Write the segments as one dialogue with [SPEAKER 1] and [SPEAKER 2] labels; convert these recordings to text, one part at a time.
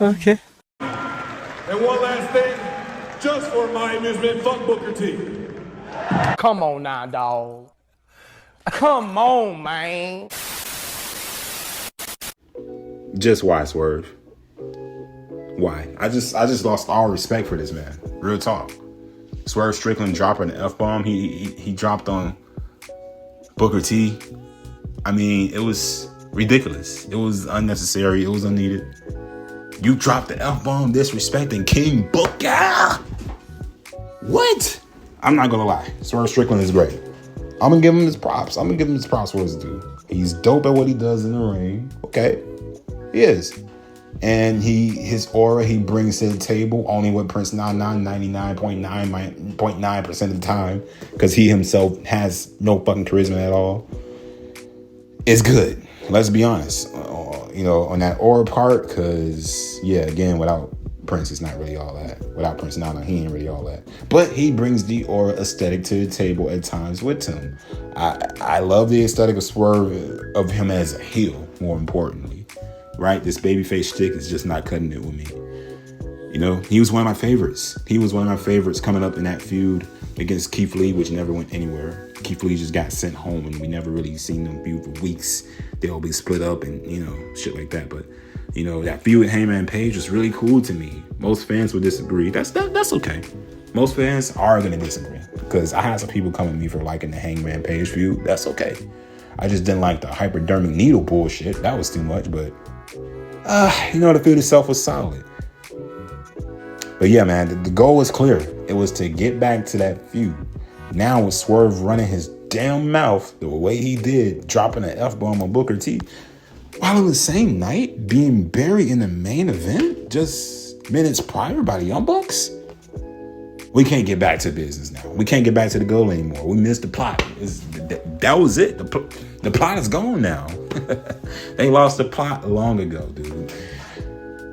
[SPEAKER 1] Okay.
[SPEAKER 2] And one last thing, just for my amusement, fuck Booker T.
[SPEAKER 3] Come on now, dog. Come on, man.
[SPEAKER 4] Just why, Swerve? Why? I just lost all respect for this man. Real talk. Swerve Strickland dropping an F-bomb. He dropped on Booker T. I mean, it was ridiculous. It was unnecessary. It was unneeded. You dropped the F-bomb disrespecting King Booker. What? I'm not gonna lie. Swerve Strickland is great. I'm gonna give him his props. I'm gonna give him his props for his due. He's dope at what he does in the ring. Okay. He is. And his aura he brings to the table only with Prince 99.9% of the time, because he himself has no fucking charisma at all. It's good. Let's be honest. On that aura part, because again, without Prince, it's not really all that. Without Prince, he ain't really all that. But he brings the aura aesthetic to the table at times with him. I love the aesthetic of Swerve, of him as a heel, more importantly. Right? This babyface shtick is just not cutting it with me. He was one of my favorites. He was one of my favorites coming up in that feud against Keith Lee, which never went anywhere. Keith Lee just got sent home, and we never really seen them feud for weeks. They'll be split up and, shit like that. But, that feud with Hangman Page was really cool to me. Most fans would disagree. That's okay. Most fans are going to disagree, because I had some people come at me for liking the Hangman Page feud. That's okay. I just didn't like the hypodermic needle bullshit. That was too much, but the feud itself was solid. But yeah, man, the goal was clear. It was to get back to that feud. Now with Swerve running his damn mouth the way he did, dropping an F-bomb on Booker T, while in the same night being buried in the main event just minutes prior by the Young Bucks. We can't get back to business now. We can't get back to the goal anymore. We missed the plot. That was it. The plot is gone now. They lost the plot long ago, dude.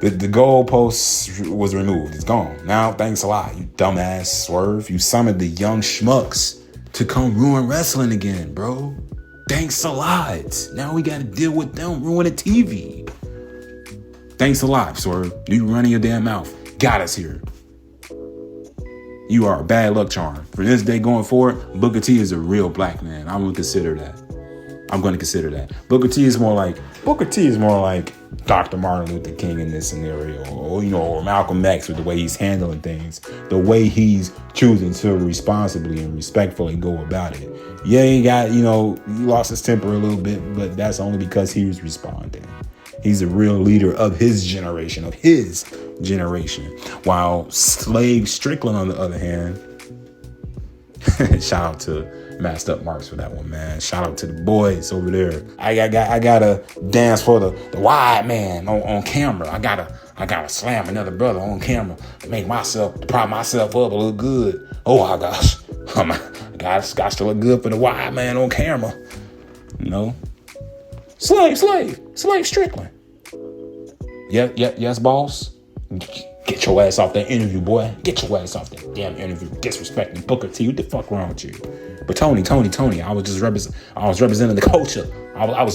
[SPEAKER 4] The goalpost was removed. It's gone. Now, thanks a lot, you dumbass Swerve. You summoned the young schmucks to come ruin wrestling again, bro. Thanks a lot. Now we got to deal with them ruining TV. Thanks a lot, Swerve. You running your damn mouth. Got us here. You are a bad luck charm. For this day going forward, Booker T is a real black man. I'm going to consider that. Booker T is more like Dr. Martin Luther King in this scenario, or Malcolm X with the way he's handling things, the way he's choosing to responsibly and respectfully go about it. Yeah, he lost his temper a little bit, but that's only because he was responding. He's a real leader of his generation. While Slave Strickland, on the other hand, shout out to Masked Up Marks for that one, man. Shout out to the boys over there. I gotta dance for the wide man on camera. I gotta slam another brother on camera to make prop myself up a little good. Oh my gosh, got to look good for the wide man on camera. Slave Strickland. Yes, boss. Get your ass off that interview, boy. Get your ass off that damn interview. Disrespecting Booker T. What the fuck wrong with you? But Tony, I was representing the culture. I was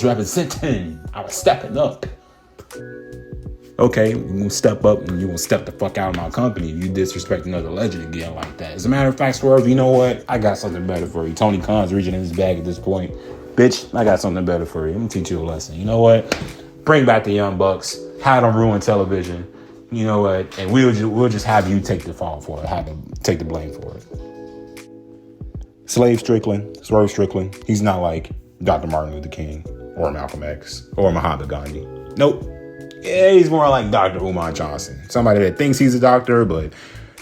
[SPEAKER 4] stepping up. Okay, you're gonna step up and you're gonna step the fuck out of my company if you disrespect another legend again like that. As a matter of fact, Swerve, you know what? I got something better for you. Tony Khan's reaching in his bag at this point. Bitch, I got something better for you. I'm gonna teach you a lesson. You know what? Bring back the Young Bucks. Have them ruin television. You know what? And we'll just have you take the fall for it. Have to take the blame for it. Swerve Strickland. He's not like Dr. Martin Luther King or Malcolm X or Mahatma Gandhi. Nope. Yeah, he's more like Dr. Umar Johnson. Somebody that thinks he's a doctor, but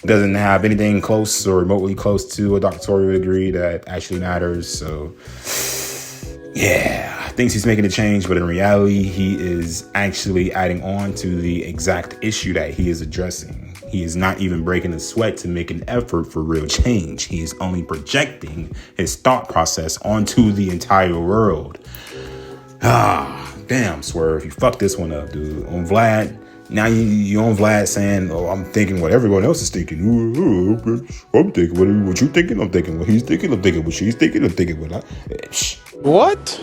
[SPEAKER 4] doesn't have anything close or remotely close to a doctoral degree that actually matters. So, yeah, thinks he's making a change, but in reality, he is actually adding on to the exact issue that he is addressing. He is not even breaking a sweat to make an effort for real change. He is only projecting his thought process onto the entire world. Damn, Swerve, you fucked this one up, dude. On Vlad, now you on Vlad saying, "Oh, I'm thinking what everyone else is thinking." I'm thinking what you thinking. I'm thinking what he's thinking. I'm thinking what she's thinking. I'm thinking what
[SPEAKER 1] What?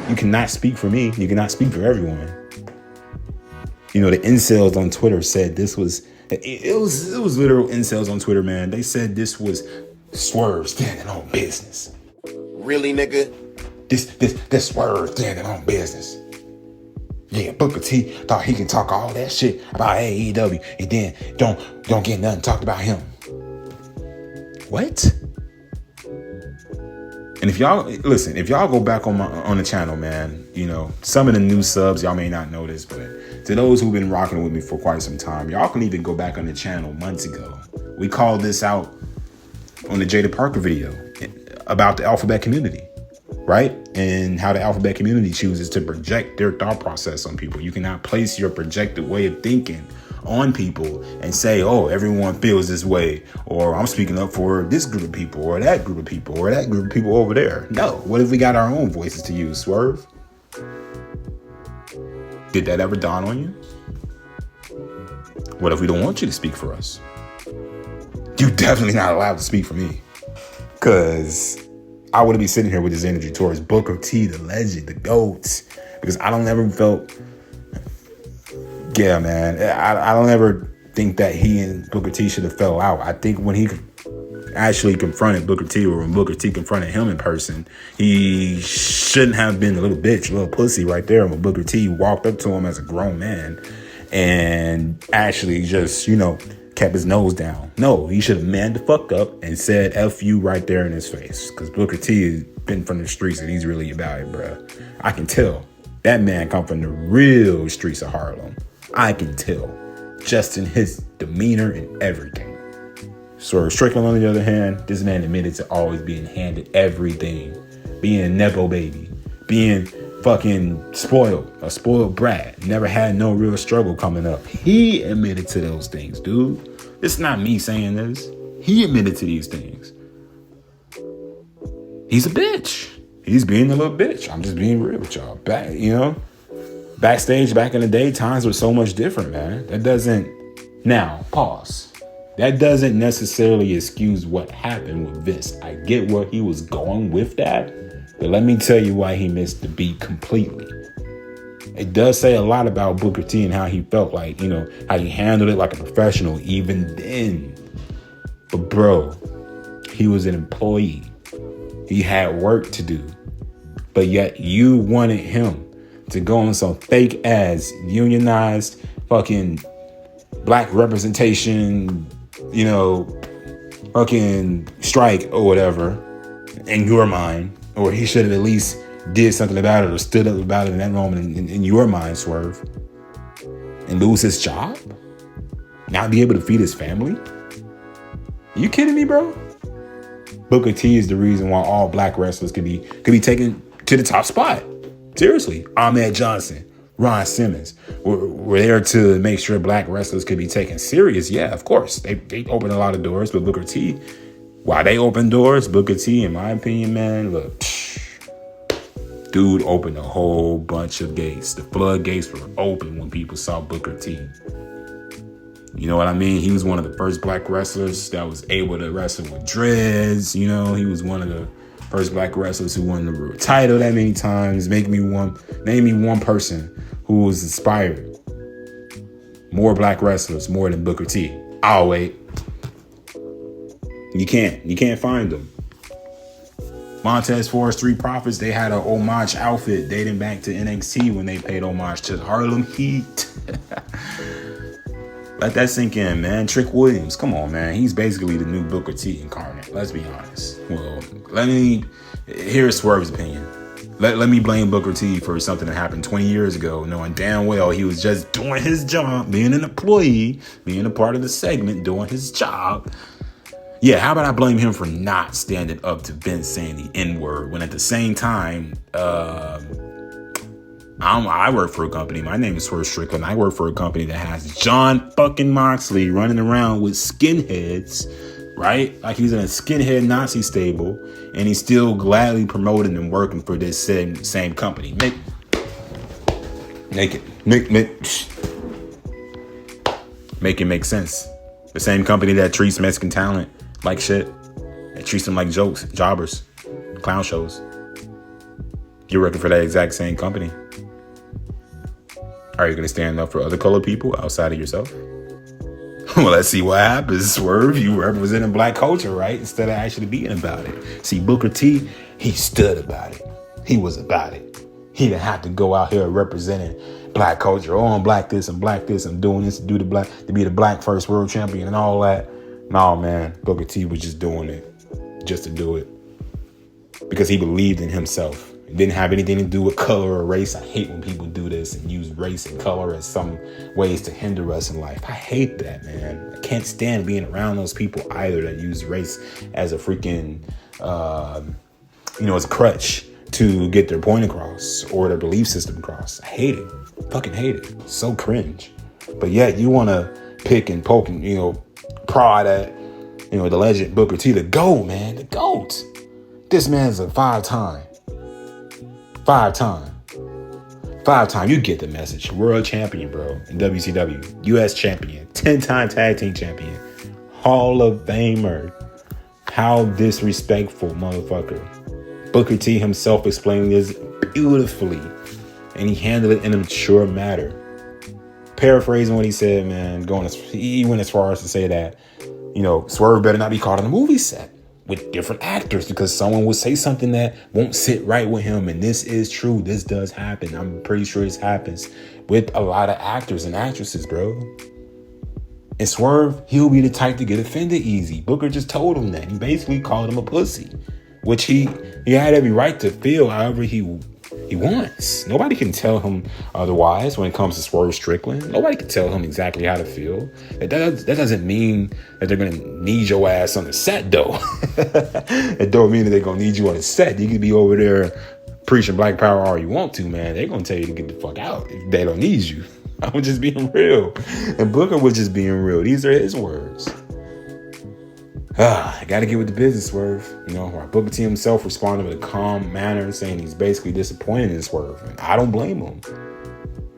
[SPEAKER 4] You cannot speak for me. You cannot speak for everyone. the incels on Twitter said this was, it was literal incels on Twitter, man. They said this was Swerve standing on business.
[SPEAKER 1] Really, nigga?
[SPEAKER 4] This Swerve standing on business. Yeah, Booker T thought he can talk all that shit about AEW and then don't get nothing talked about him. What? And if y'all go back on the channel, man, some of the new subs, y'all may not know this, but to those who've been rocking with me for quite some time, y'all can even go back on the channel months ago. We called this out on the Jada Parker video about the alphabet community, right? And how the alphabet community chooses to project their thought process on people. You cannot place your projected way of thinking on people and say, oh, everyone feels this way, or I'm speaking up for this group of people or that group of people or that group of people over there. No, what if we got our own voices to use, Swerve? Did that ever dawn on you? What if we don't want you to speak for us? You're definitely not allowed to speak for me, because I wouldn't be sitting here with this energy towards Booker T, the legend, the GOAT, because I don't ever felt, yeah, man, I don't ever think that he and Booker T should have fell out. I think when he actually confronted Booker T, or when Booker T confronted him in person, he shouldn't have been a little bitch, a little pussy right there when Booker T walked up to him as a grown man and actually just, kept his nose down. No, he should have manned the fuck up and said F you right there in his face, because Booker T has been from the streets and he's really about it, bro. I can tell. That man come from the real streets of Harlem. I can tell. Just in his demeanor and everything. Swerve Strickland, on the other hand, this man admitted to always being handed everything. Being a Nepo baby. Being fucking spoiled. A spoiled brat. Never had no real struggle coming up. He admitted to those things, dude. It's not me saying this. He admitted to these things. He's a bitch. He's being a little bitch. I'm just being real with y'all. Backstage back in the day, times were so much different, man. Now, pause. That doesn't necessarily excuse what happened with Vince. I get where he was going with that, but let me tell you why he missed the beat completely. It does say a lot about Booker T and how he felt like, how he handled it like a professional even then. But bro, he was an employee. He had work to do. But yet you wanted him to go on some fake ass unionized fucking black representation, fucking strike or whatever in your mind, or he should have at least did something about it or stood up about it in that moment in your mind, Swerve, and lose his job, not be able to feed his family. You kidding me, bro? Booker T is the reason why all black wrestlers could be taken to the top spot. Seriously, Ahmed Johnson, Ron Simmons were there to make sure black wrestlers could be taken serious. Yeah, of course. They opened a lot of doors, but Booker T, while they opened doors, Booker T, in my opinion, man, look, dude opened a whole bunch of gates. The floodgates were open when people saw Booker T. You know what I mean? He was one of the first black wrestlers that was able to wrestle with dreads. He was one of the first black wrestlers who won the world title that many times. Name me one person who was inspired. More black wrestlers, more than Booker T. I'll wait. You can't find them. Montez Ford Street Profits, they had an homage outfit dating back to NXT when they paid homage to Harlem Heat. Let that sink in, man. Trick Williams, come on, man. He's basically the new Booker T incarnate. Let's be honest. Well, here's Swerve's opinion. Let me blame Booker T for something that happened 20 years ago, knowing damn well he was just doing his job, being an employee, being a part of the segment, doing his job. Yeah, how about I blame him for not standing up to Vince saying the N-word when at the same time, I work for a company. My name is Swerve Strickland. I work for a company that has John fucking Moxley running around with skinheads, right? Like he's in a skinhead Nazi stable, and he's still gladly promoting and working for this same company. Make it make sense. The same company that treats Mexican talent like shit. It treats them like jokes, jobbers, clown shows. You're working for that exact same company. Are you going to stand up for other colored people outside of yourself? Well, let's see what happens, Swerve. You representing black culture, right? Instead of actually being about it. See, Booker T, he stood about it. He was about it. He didn't have to go out here representing black culture. Oh, I'm black this, I'm black this, I'm doing this to be the black first world champion and all that. No, man, Booker T was just doing it just to do it because he believed in himself. It didn't have anything to do with color or race. I hate when people do this and use race and color as some ways to hinder us in life. I hate that, man. I can't stand being around those people either that use race as a freaking, as a crutch to get their point across or their belief system across. I hate it. Fucking hate it. So cringe. But yet you want to pick and poke and, prod at, the legend Booker T, the GOAT, man, the GOAT. This man's a five-time. You get the message. World champion, bro, in WCW. U.S. champion. 10-time tag team champion. Hall of Famer. How disrespectful, motherfucker. Booker T himself explained this beautifully. And he handled it in a mature manner. Paraphrasing what he said, man, he went as far as to say that, Swerve better not be caught on a movie set with different actors because someone will say something that won't sit right with him. And this is true. This does happen. I'm pretty sure this happens with a lot of actors and actresses, bro. And Swerve, he'll be the type to get offended easy. Booker just told him that. He basically called him a pussy, which he had every right to feel however he wants. Nobody can tell him otherwise when it comes to Swerve Strickland. Nobody can tell him exactly how to feel. That doesn't mean that they're going to need your ass on the set, though. It don't mean that they're going to need you on the set. You can be over there preaching black power all you want to, man. They're going to tell you to get the fuck out if they don't need you. I'm just being real. And Booker was just being real. These are his words. I gotta get with the business, Swerve. While Booker T himself responded with a calm manner, saying he's basically disappointed in Swerve. And I don't blame him.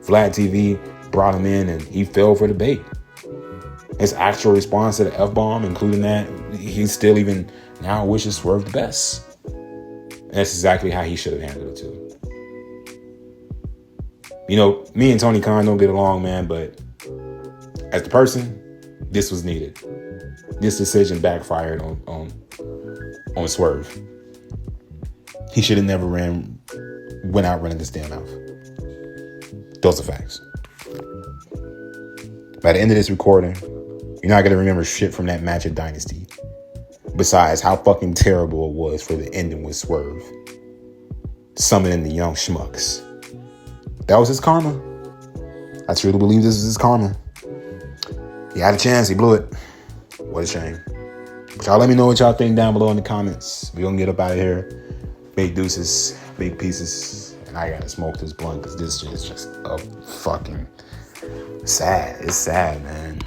[SPEAKER 4] Vlad TV brought him in and he fell for the bait. His actual response to the F-bomb, including that, he still even now wishes Swerve the best. And that's exactly how he should have handled it too. Me and Tony Khan don't get along, man, but as the person, this was needed. This decision backfired on Swerve. He should have never went out running this damn mouth. Those are facts. By the end of this recording, you're not going to remember shit from that match at Dynasty. Besides how fucking terrible it was for the ending with Swerve. Summoning the young schmucks. That was his karma. I truly believe this is his karma. He had a chance. He blew it. What a shame. But y'all let me know what y'all think down below in the comments. We're going to get up out of here. Big deuces. Big pieces. And I got to smoke this blunt because this shit is just a fucking sad. It's sad, man.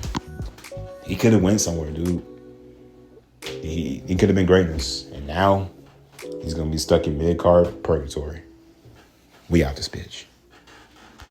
[SPEAKER 4] He could have went somewhere, dude. He could have been greatness. And now he's going to be stuck in mid-card purgatory. We out this bitch.